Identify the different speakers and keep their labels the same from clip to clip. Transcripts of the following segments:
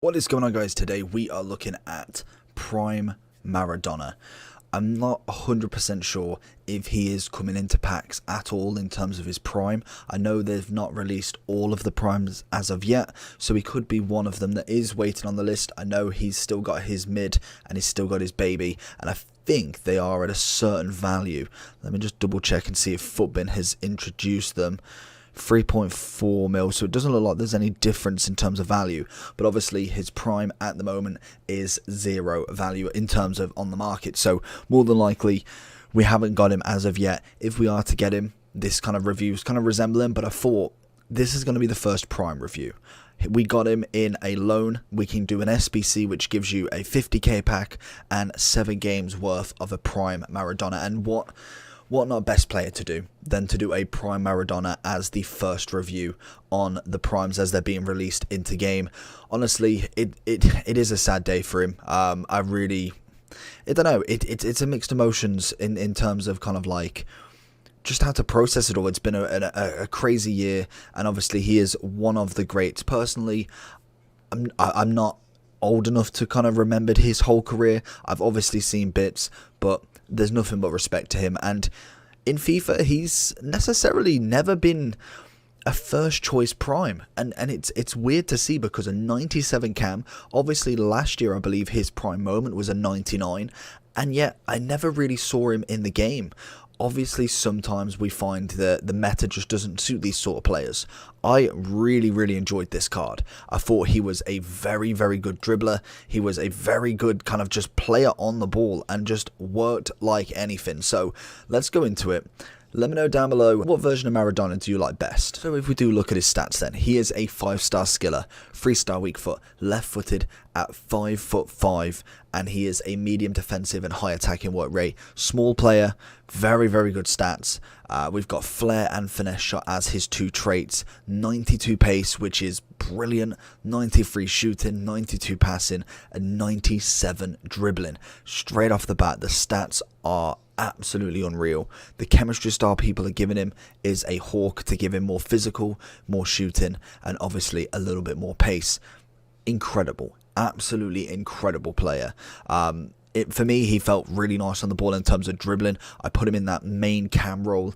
Speaker 1: What is going on, guys? Today we are looking at Prime Maradona. I'm not 100% sure if he is coming into packs at all in terms of his prime. I know they've not released all of the primes as of yet, so he could be one of them that is waiting on the list. I know he's still got his mid and he's still got his baby, and I think they are at a certain value. Let me just double check and see if Footbin has introduced them. 3.4 mil, so it doesn't look like there's any difference in terms of value, but obviously his prime at the moment is 0 value in terms of on the market, so more than likely we haven't got him as of yet. If we are to get him, this kind of reviews kind of resemble him, but I thought this is going to be the first prime review. We got him in a loan. We can do an SBC, which gives you a 50k pack and 7 games worth of a prime Maradona. And what not best player to do than to do a prime Maradona as the first review on the primes as they're being released into game. Honestly, it is a sad day for him. I don't know. It's a mixed emotions in terms of kind of like just how to process it all. It's been a crazy year, and obviously he is one of the greats. Personally, I'm not old enough to kind of remember his whole career. I've obviously seen bits, but there's nothing but respect to him. And in FIFA, he's necessarily never been a first choice prime, and it's weird to see, because a 97 cam, obviously last year I believe his prime moment was a 99, and yet I never really saw him in the game. Obviously, sometimes we find that the meta just doesn't suit these sort of players. I really enjoyed this card. I thought he was a very good dribbler. He was a very good kind of just player on the ball and just worked like anything. So let's go into it. Let me know down below, what version of Maradona do you like best? So if we do look at his stats then, he is a 5-star skiller, 3-star weak foot, left footed at 5'5", and he is a medium defensive and high attacking work rate. Small player, very good stats. We've got flair and finesse shot as his 2 traits, 92 pace, which is brilliant, 93 shooting, 92 passing, and 97 dribbling. Straight off the bat, the stats are absolutely unreal. The chemistry style people are giving him is a hawk to give him more physical, more shooting, and obviously a little bit more pace. Incredible, absolutely incredible player. For me, he felt really nice on the ball in terms of dribbling. I put him in that main cam role.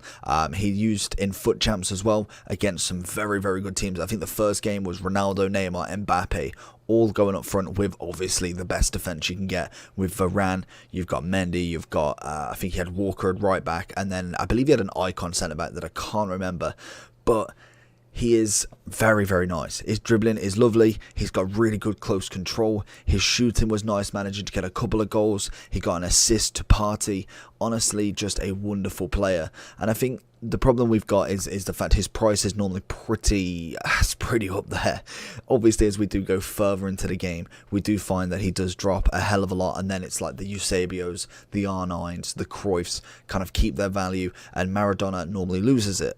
Speaker 1: He used in foot champs as well against some very good teams. I think the first game was Ronaldo, Neymar, Mbappe, all going up front with obviously the best defense you can get. With Varane, you've got Mendy, you've got, I think he had Walker at right back, and then I believe he had an icon centre back that I can't remember. But he is very nice. His dribbling is lovely. He's got really good close control. His shooting was nice, managing to get a couple of goals. He got an assist to Party. Honestly, just a wonderful player. And I think the problem we've got is the fact his price is normally pretty up there. Obviously, as we do go further into the game, we do find that he does drop a hell of a lot, and then it's like the Eusebios, the R9s, the Cruyffs kind of keep their value, and Maradona normally loses it.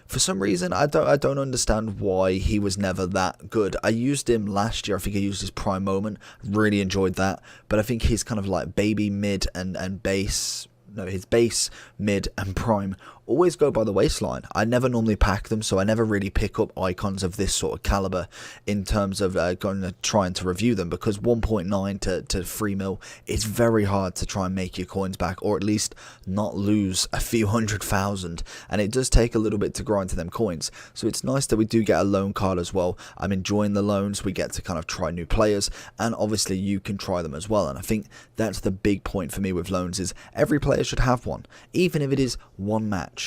Speaker 1: For some reason, I don't understand why he was never that good. I used him last year. I think I used his prime moment. Really enjoyed that. But I think he's kind of like baby, mid, and base. No, his base, mid, and prime always go by the waistline. I never normally pack them, so I never really pick up icons of this sort of caliber in terms of trying to review them, because 1.9 to 3 mil, it's very hard to try and make your coins back, or at least not lose a few 100,000, and it does take a little bit to grind to them coins. So it's nice that we do get a loan card as well. I'm enjoying the loans. We get to kind of try new players, and obviously you can try them as well. And I think that's the big point for me with loans, is every player should have one, even if it is one match.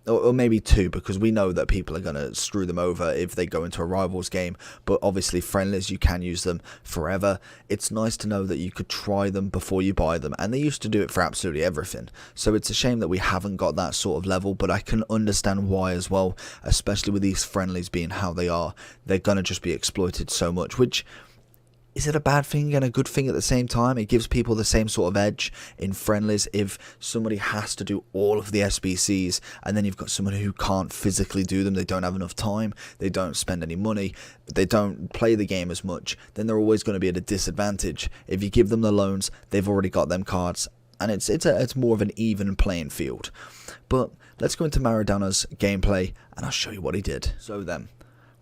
Speaker 1: Or maybe 2, because we know that people are going to screw them over if they go into a rivals game. But obviously friendlies, you can use them forever. It's nice to know that you could try them before you buy them, and they used to do it for absolutely everything. So it's a shame that we haven't got that sort of level, but I can understand why as well, especially with these friendlies being how they are. They're going to just be exploited so much, which is it a bad thing and a good thing at the same time? It gives people the same sort of edge in friendlies if somebody has to do all of the SBCs, and then you've got someone who can't physically do them. They don't have enough time, they don't spend any money, they don't play the game as much, then they're always going to be at a disadvantage. If you give them the loans, they've already got them cards, and it's more of an even playing field. But let's go into Maradona's gameplay and I'll show you what he did. So then,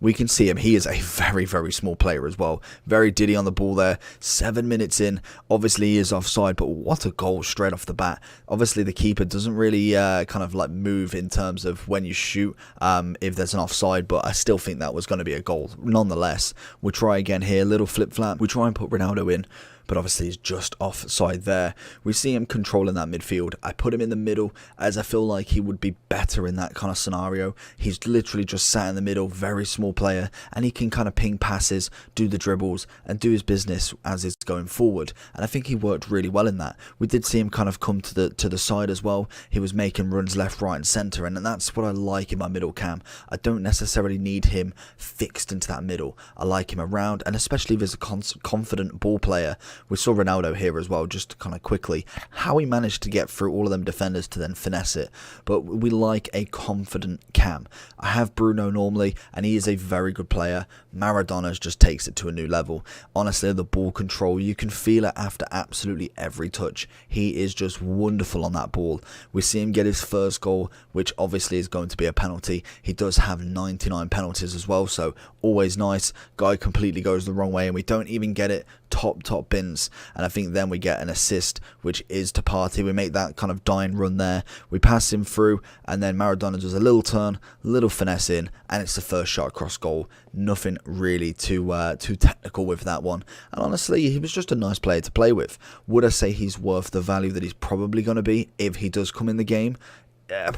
Speaker 1: we can see him. He is a very, very small player as well. Very diddy on the ball there. 7 minutes in. Obviously, he is offside, but what a goal straight off the bat. Obviously, the keeper doesn't really kind of like move in terms of when you shoot if there's an offside, but I still think that was going to be a goal. Nonetheless, we'll try again here. Little flip-flap. We try and put Ronaldo in, but obviously he's just offside there. We see him controlling that midfield. I put him in the middle as I feel like he would be better in that kind of scenario. He's literally just sat in the middle, very small player, and he can kind of ping passes, do the dribbles, and do his business as he's going forward. And I think he worked really well in that. We did see him kind of come to the side as well. He was making runs left, right, and centre, and that's what I like in my middle cam. I don't necessarily need him fixed into that middle. I like him around, and especially if he's a confident ball player. We saw Ronaldo here as well, just kind of quickly, how he managed to get through all of them defenders to then finesse it. But we like a confident cam. I have Bruno normally, and he is a very good player. Maradona just takes it to a new level. Honestly, the ball control, you can feel it after absolutely every touch. He is just wonderful on that ball. We see him get his first goal, which obviously is going to be a penalty. He does have 99 penalties as well, so always nice. Guy completely goes the wrong way, and we don't even get it. Top bins. And I think then we get an assist, which is to Partey. We make that kind of dying run there. We pass him through, and then Maradona does a little turn, little finesse in, and it's the first shot across goal. Nothing really too technical with that one. And honestly, he was just a nice player to play with. Would I say he's worth the value that he's probably going to be if he does come in the game?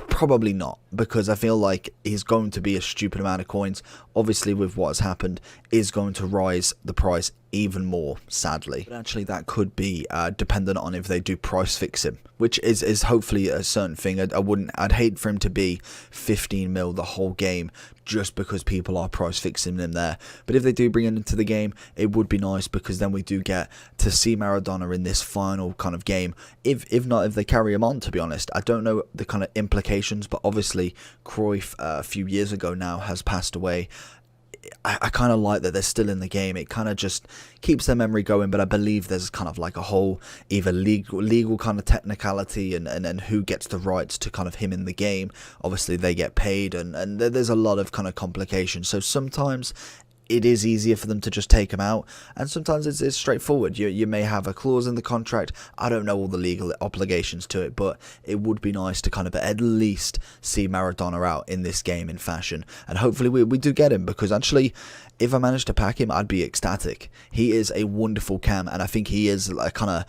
Speaker 1: Probably not, because I feel like he's going to be a stupid amount of coins. Obviously, with what has happened, is going to rise the price even more, sadly. But actually, that could be dependent on if they do price fix him, which is hopefully a certain thing. I'd hate for him to be 15 mil the whole game just because people are price fixing him there. But if they do bring him into the game, it would be nice, because then we do get to see Maradona in this final kind of game. If they carry him on, to be honest. I don't know the kind of implications, but obviously Cruyff a few years ago now has passed away. I kind of like that they're still in the game. It kind of just keeps their memory going, but I believe there's kind of like a whole either legal kind of technicality and who gets the rights to kind of him in the game. Obviously they get paid, and there's a lot of kind of complications. So sometimes it is easier for them to just take him out, and sometimes it's straightforward. You may have a clause in the contract. I don't know all the legal obligations to it, but it would be nice to kind of at least see Maradona out in this game in fashion, and hopefully we do get him, because actually if I manage to pack him, I'd be ecstatic. He is a wonderful cam, and I think he is like kind of,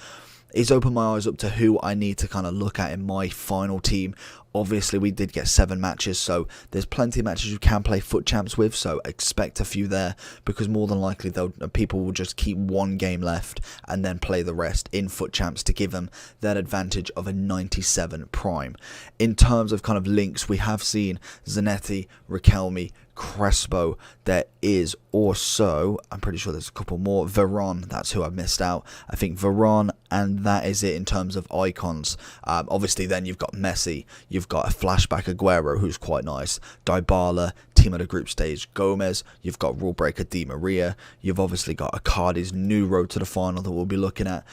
Speaker 1: it's opened my eyes up to who I need to kind of look at in my final team. Obviously, we did get 7 matches, so there's plenty of matches you can play foot champs with, so expect a few there, because more than likely people will just keep one game left and then play the rest in foot champs to give them that advantage of a 97 prime. In terms of kind of links, we have seen Zanetti, Riquelme, Crespo. There is also, I'm pretty sure there's a couple more, Veron, that's who I missed out. I think Veron, and that is it in terms of icons. Obviously then you've got Messi, you've got a flashback Aguero, who's quite nice, Dybala, team of the group stage, Gomez, you've got rule breaker Di Maria, you've obviously got Icardi's new road to the final that we'll be looking at.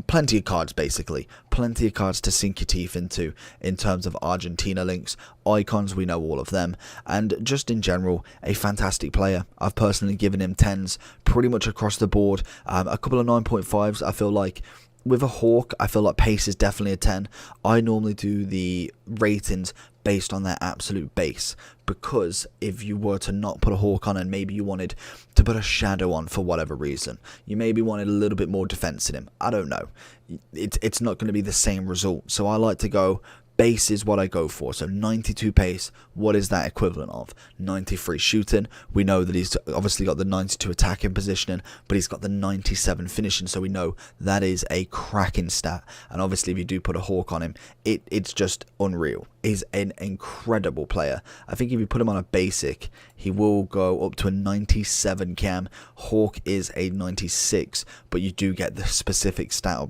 Speaker 1: Plenty of cards, basically, plenty of cards to sink your teeth into in terms of Argentina links. Icons, we know all of them, and just in general, a fantastic player. I've personally given him 10s pretty much across the board. A couple of 9.5s. I feel like with a Hawk, I feel like pace is definitely a 10. I normally do the ratings based on their absolute base, because if you were to not put a Hawk on and maybe you wanted to put a Shadow on for whatever reason, you maybe wanted a little bit more defense in him, I don't know, it's not going to be the same result. So I like to go, base is what I go for. So 92 pace, what is that equivalent of? 93 shooting. We know that he's obviously got the 92 attacking positioning, but he's got the 97 finishing, so we know that is a cracking stat. And obviously if you do put a Hawk on him, it's just unreal. He's an incredible player. I think if you put him on a basic, he will go up to a 97 cam. Hawk is a 96, but you do get the specific stat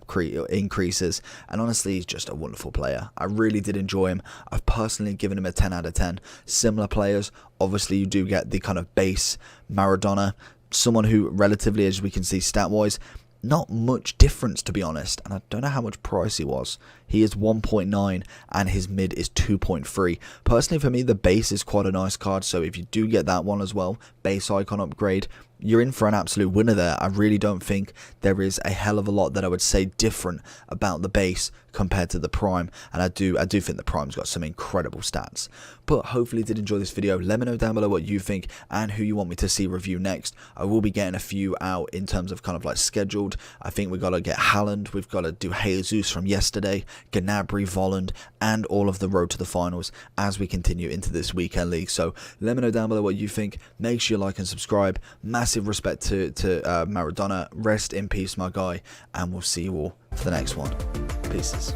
Speaker 1: increases, and honestly he's just a wonderful player. I really did enjoy him. I've personally given him a 10 out of 10. Similar players, obviously you do get the kind of base Maradona, someone who relatively, as we can see stat wise, not much difference, to be honest, and I don't know how much price he was. He is 1.9 and his mid is 2.3. Personally, for me, the base is quite a nice card, so if you do get that one as well, base icon upgrade, you're in for an absolute winner there. I really don't think there is a hell of a lot that I would say different about the base compared to the prime, and I do think the prime's got some incredible stats. But hopefully you did enjoy this video. Let me know down below what you think and who you want me to see review next. I will be getting a few out in terms of kind of like scheduled. I think we got to get Haaland, we've got to do Jesus from yesterday, Gnabry, Volland, and all of the road to the finals as we continue into this weekend league. So let me know down below what you think. Make sure you like and subscribe. Massive respect to Maradona. Rest in peace, my guy, and we'll see you all for the next one. Peace.